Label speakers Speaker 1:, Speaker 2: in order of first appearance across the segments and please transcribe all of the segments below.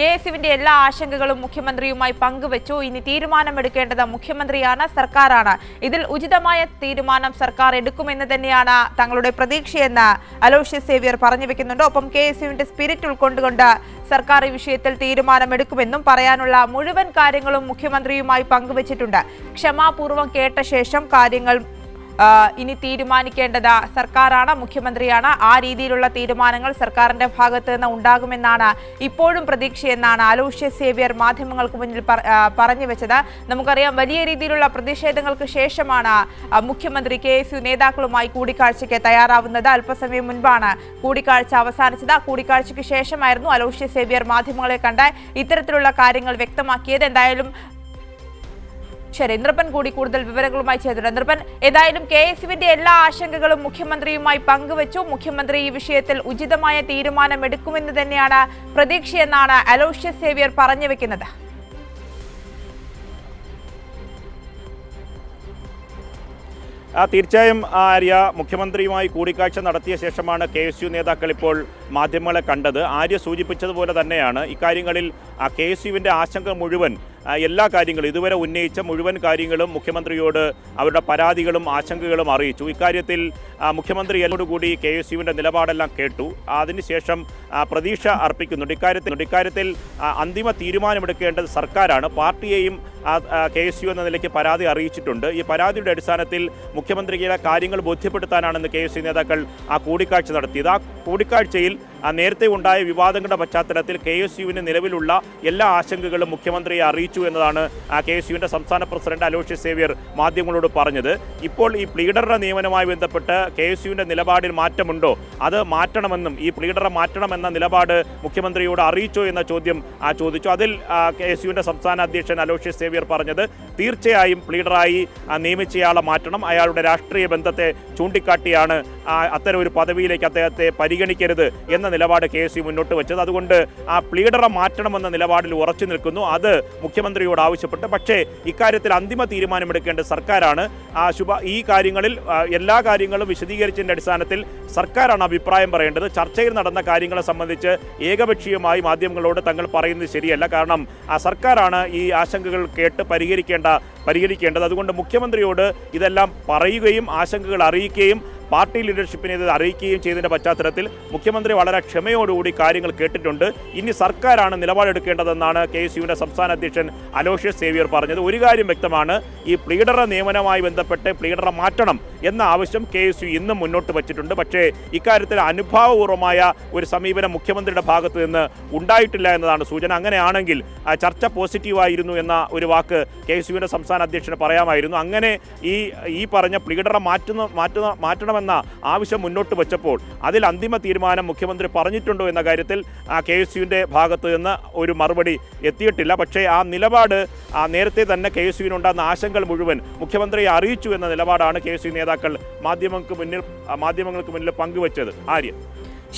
Speaker 1: കെഎസ്യുവിന്റെ എല്ലാ ആശങ്കകളും മുഖ്യമന്ത്രിയുമായി പങ്കുവച്ചു. ഇനി തീരുമാനമെടുക്കേണ്ടത് മുഖ്യമന്ത്രിയാണ്, സർക്കാരാണ്. ഇതിൽ ഉചിതമായ തീരുമാനം സർക്കാർ എടുക്കുമെന്ന് തന്നെയാണ് തങ്ങളുടെ പ്രതീക്ഷയെന്ന് അലോഷ്യസ് സേവ്യർ പറഞ്ഞു വെക്കുന്നുണ്ട്. ഒപ്പം കെഎസ്യുവിന്റെ സ്പിരിറ്റ് ഉൾക്കൊണ്ടുകൊണ്ട് സർക്കാർ ഈ വിഷയത്തിൽ തീരുമാനമെടുക്കുമെന്നും പറയാനുള്ള മുഴുവൻ കാര്യങ്ങളും മുഖ്യമന്ത്രിയുമായി പങ്കുവച്ചിട്ടുണ്ട്. ക്ഷമാപൂർവ്വം കേട്ട ശേഷം കാര്യങ്ങൾ ഇനി തീരുമാനിക്കേണ്ടത് സർക്കാരാണ്, മുഖ്യമന്ത്രിയാണ്. ആ രീതിയിലുള്ള തീരുമാനങ്ങൾ സർക്കാരിന്റെ ഭാഗത്ത് നിന്ന് ഉണ്ടാകുമെന്നാണ് ഇപ്പോഴും പ്രതീക്ഷയെന്നാണ് അലോഷ്യസ് സേവ്യർ മാധ്യമങ്ങൾക്ക് മുന്നിൽ പറഞ്ഞു വെച്ചത്. നമുക്കറിയാം, വലിയ രീതിയിലുള്ള പ്രതിഷേധങ്ങൾക്ക് ശേഷമാണ് മുഖ്യമന്ത്രി കെഎസ്യു നേതാക്കളുമായി കൂടിക്കാഴ്ചയ്ക്ക് തയ്യാറാവുന്നത്. അല്പസമയം മുൻപാണ് കൂടിക്കാഴ്ച അവസാനിച്ചത്. കൂടിക്കാഴ്ചയ്ക്ക് ശേഷമായിരുന്നു അലോഷ്യസ് സേവ്യർ മാധ്യമങ്ങളെ കണ്ട് ഇത്തരത്തിലുള്ള കാര്യങ്ങൾ വ്യക്തമാക്കിയത്. എന്തായാലും ശരി, നൃപൻ കൂടി കൂടുതൽ വിവരങ്ങളുമായി ചേർത്തിട്ടുണ്ട്. നൃപൻ, ഏതായാലും കെഎസ്യുവിന്റെ എല്ലാ ആശങ്കകളും മുഖ്യമന്ത്രിയുമായി പങ്കുവച്ചു. മുഖ്യമന്ത്രി ഈ വിഷയത്തിൽ ഉചിതമായ തീരുമാനം എടുക്കുമെന്ന് തന്നെയാണ് പ്രതീക്ഷയെന്നാണ് അലോഷ്യസ് സേവ്യർ പറഞ്ഞു വെക്കുന്നത്.
Speaker 2: തീർച്ചയായും ആര്യ, മുഖ്യമന്ത്രിയുമായി കൂടിക്കാഴ്ച നടത്തിയ ശേഷമാണ് കെഎസ്യു നേതാക്കൾ ഇപ്പോൾ മാധ്യമങ്ങളെ കണ്ടത്. ആര്യ സൂചിപ്പിച്ചതുപോലെ തന്നെയാണ് ഇക്കാര്യങ്ങളിൽ കെഎസ്യുവിൻ്റെ ആശങ്ക മുഴുവൻ, എല്ലാ കാര്യങ്ങളും ഇതുവരെ ഉന്നയിച്ച മുഴുവൻ കാര്യങ്ങളും മുഖ്യമന്ത്രിയോട് അവരുടെ പരാതികളും ആശങ്കകളും അറിയിച്ചു. ഇക്കാര്യത്തിൽ മുഖ്യമന്ത്രി എന്നോടുകൂടി കെഎസ്യുവിൻ്റെ നിലപാടെല്ലാം കേട്ടു. അതിനുശേഷം പ്രതീക്ഷ അർപ്പിക്കുന്നുണ്ട്. ഇക്കാര്യത്തിൽ അന്തിമ തീരുമാനമെടുക്കേണ്ടത് സർക്കാരാണ്. പാർട്ടിയെയും കെഎസ്യു എന്ന നിലയ്ക്ക് പരാതി അറിയിച്ചിട്ടുണ്ട്. ഈ പരാതിയുടെ അടിസ്ഥാനത്തിൽ മുഖ്യമന്ത്രിയുടെ കാര്യങ്ങൾ ബോധ്യപ്പെടുത്താനാണെന്ന് കെഎസ്യു നേതാക്കൾ കൂടിക്കാഴ്ച നടത്തിയത്. ആ കൂടിക്കാഴ്ചയിൽ നേരത്തെ ഉണ്ടായ വിവാദങ്ങളുടെ പശ്ചാത്തലത്തിൽ കെഎസ്യുവിന് നിലവിലുള്ള എല്ലാ ആശങ്കകളും മുഖ്യമന്ത്രിയെ അറിയിച്ചു എന്നതാണ് കെഎസ്യുവിൻ്റെ സംസ്ഥാന പ്രസിഡന്റ് അലോഷ്യസ് സേവ്യർ മാധ്യമങ്ങളോട് പറഞ്ഞത്. ഇപ്പോൾ ഈ പ്ലീഡറുടെ നിയമനവുമായി ബന്ധപ്പെട്ട് കെഎസ്യുവിൻ്റെ നിലപാടിൽ മാറ്റമുണ്ടോ, അത് മാറ്റണമെന്നും ഈ പ്ലീഡറെ മാറ്റണമെന്ന നിലപാട് മുഖ്യമന്ത്രിയോട് അറിയിച്ചോ എന്ന ചോദ്യം ചോദിച്ചു. അതിൽ കെഎസ്യുവിൻ്റെ സംസ്ഥാന അധ്യക്ഷൻ അലോഷ്യസ് സേവ്യർ പറഞ്ഞത് തീർച്ചയായും പ്ലീഡറായി നിയമിച്ചയാളെ മാറ്റണം. അയാളുടെ രാഷ്ട്രീയ ബന്ധത്തെ ചൂണ്ടിക്കാട്ടിയാണ് അത്തരം ഒരു പദവിയിലേക്ക് അദ്ദേഹത്തെ പരിഗണിക്കരുത് എന്ന നിലപാട് കെഎസ്യു മുന്നോട്ട് വെച്ചത്. അതുകൊണ്ട് ആ പ്ലീഡറെ മാറ്റണമെന്ന നിലപാടിൽ ഉറച്ചു നിൽക്കുന്നു. അത് മുഖ്യമന്ത്രിയോട് ആവശ്യപ്പെട്ട്, പക്ഷേ ഇക്കാര്യത്തിൽ അന്തിമ തീരുമാനമെടുക്കേണ്ടത് സർക്കാരാണ്. ഈ കാര്യങ്ങളിൽ എല്ലാ കാര്യങ്ങളും വിശദീകരിച്ചതിൻ്റെ അടിസ്ഥാനത്തിൽ സർക്കാരാണ് അഭിപ്രായം പറയേണ്ടത്. ചർച്ചയിൽ നടന്ന കാര്യങ്ങളെ സംബന്ധിച്ച് ഏകപക്ഷീയമായി മാധ്യമങ്ങളോട് തങ്ങൾ പറയുന്നത് ശരിയല്ല. കാരണം സർക്കാരാണ് ഈ ആശങ്കകൾ കേട്ട് പരിഹരിക്കേണ്ടത്. അതുകൊണ്ട് മുഖ്യമന്ത്രിയോട് ഇതെല്ലാം പറയുകയും ആശങ്കകൾ അറിയിക്കുകയും പാർട്ടി ലീഡർഷിപ്പിനെ ഇത് അറിയിക്കുകയും ചെയ്തതിൻ്റെ പശ്ചാത്തലത്തിൽ മുഖ്യമന്ത്രി വളരെ ക്ഷമയോടുകൂടി കാര്യങ്ങൾ കേട്ടിട്ടുണ്ട്. ഇനി സർക്കാരാണ് നിലപാടെടുക്കേണ്ടതെന്നാണ് കെഎസ്യുവിൻ്റെ സംസ്ഥാന അധ്യക്ഷൻ അലോഷ്യസ് സേവ്യർ പറഞ്ഞത്. ഒരു കാര്യം വ്യക്തമാണ്, ഈ പ്ലീഡറുടെ നിയമനവുമായി ബന്ധപ്പെട്ട് പ്ലീഡറെ മാറ്റണം എന്ന ആവശ്യം കെഎസ്യു ഇന്നും മുന്നോട്ട് വച്ചിട്ടുണ്ട്. പക്ഷേ ഇക്കാര്യത്തിൽ അനുഭാവപൂർവമായ ഒരു സമീപനം മുഖ്യമന്ത്രിയുടെ ഭാഗത്ത് നിന്ന് ഉണ്ടായിട്ടില്ല എന്നതാണ് സൂചന. അങ്ങനെയാണെങ്കിൽ ചർച്ച പോസിറ്റീവായിരുന്നു എന്ന ഒരു വാക്ക് കെഎസ്യുവിൻ്റെ സംസ്ഥാന അധ്യക്ഷന് പറയാമായിരുന്നു. അങ്ങനെ ഈ പറഞ്ഞ പ്ലീഡറെ മാറ്റണമെന്ന ആവശ്യം മുന്നോട്ട് വെച്ചപ്പോൾ അതിൽ അന്തിമ തീരുമാനം മുഖ്യമന്ത്രി പറഞ്ഞിട്ടുണ്ടോ എന്ന കാര്യത്തിൽ കെഎസ്യുവിൻ്റെ ഭാഗത്ത് നിന്ന് ഒരു മറുപടി എത്തിയിട്ടില്ല. പക്ഷേ ആ നിലപാട് നേരത്തെ തന്നെ കെഎസ്യുവിനുണ്ടാകുന്ന ആശങ്കകൾ മുഴുവൻ മുഖ്യമന്ത്രിയെ അറിയിച്ചു എന്ന നിലപാടാണ് കെഎസ്യു നേതാക്കൾ മാധ്യമങ്ങൾക്ക് മുന്നിൽ പങ്കുവച്ചത്. ആര്യ,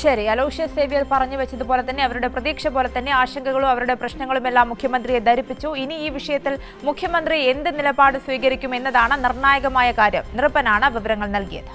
Speaker 1: ശരി, അലോഷ്യസ് സേവ്യർ പറഞ്ഞു വെച്ചതുപോലെ തന്നെ അവരുടെ പ്രതീക്ഷ പോലെ തന്നെ ആശങ്കകളും അവരുടെ പ്രശ്നങ്ങളും എല്ലാം മുഖ്യമന്ത്രിയെ ധരിപ്പിച്ചു. ഇനി ഈ വിഷയത്തിൽ മുഖ്യമന്ത്രി എന്ത് നിലപാട് സ്വീകരിക്കും എന്നതാണ് നിർണായകമായ കാര്യം. നൃപനാണ് വിവരങ്ങൾ നൽകിയത്.